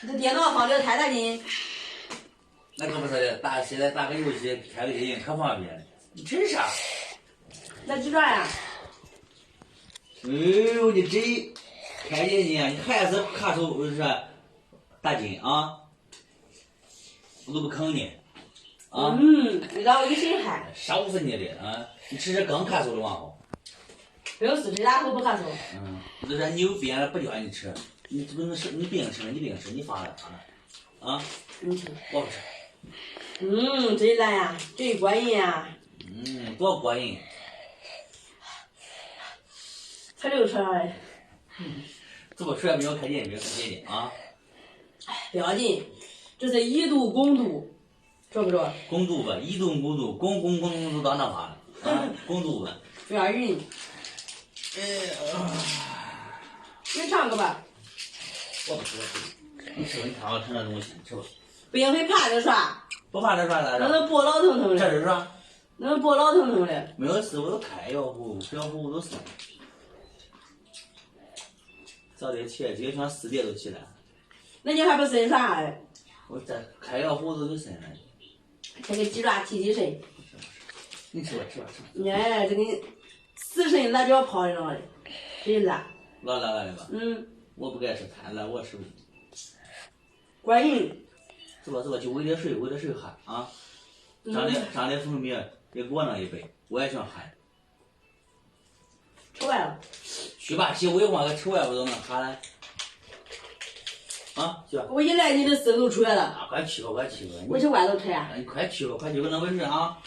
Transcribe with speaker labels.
Speaker 1: 你这电脑放的太大劲。
Speaker 2: 那可不是的，现在打个游戏，开个电影可方便了。你这啥？
Speaker 1: 那几爪呀？
Speaker 2: 哎呦，你这开眼睛啊！你还是卡手是大金啊？我都不坑你啊！
Speaker 1: 你让我给谁害？
Speaker 2: 烧死你的啊！你吃这刚卡手的往后。
Speaker 1: 没有事，这家伙不卡手。
Speaker 2: 我就说你有病了，不叫你吃，你不能吃，你不应吃，你发了啊！
Speaker 1: 你吃。
Speaker 2: 我不吃。
Speaker 1: 真烂呀，真过瘾呀。
Speaker 2: 多过瘾。
Speaker 1: 才流出来了。
Speaker 2: 怎么出来没有开眼，没有开眼睛啊？
Speaker 1: 不要紧，这是以毒攻毒，着不着？
Speaker 2: 攻毒吧，以毒攻毒，攻到那发了啊！攻毒吧。
Speaker 1: 不要人。你尝个吧。
Speaker 2: 我不吃，你吃吧，你看我吃那东西，你吃吧。
Speaker 1: 不行会怕着耍。
Speaker 2: 不怕这耍咋着？
Speaker 1: 那脖老疼疼的。
Speaker 2: 这是啥？
Speaker 1: 那脖老疼疼的。
Speaker 2: 没有事，我都开药壶，小壶我都送。早点起来，今天早上4点都起来。
Speaker 1: 那你还不伸耍嘞？
Speaker 2: 我这开药壶都伸了。
Speaker 1: 这个鸡爪提神。
Speaker 2: 你吃吧，吃吧。
Speaker 1: 哎，这个死神辣椒泡上了，真辣。
Speaker 2: 辣的吧？我不爱吃太辣，我吃不。
Speaker 1: 过瘾。
Speaker 2: 走吧，去喂点水喝啊。上点蜂蜜，也给我弄一杯，我也想喝。
Speaker 1: 吃完了。
Speaker 2: 去吧，洗胃话，吃完不都能喝了？啊，去吧。
Speaker 1: 我一来你的声都出来了。
Speaker 2: 快去吧。
Speaker 1: 我去外头吃呀。
Speaker 2: 你快去吧，快去，我那回事啊。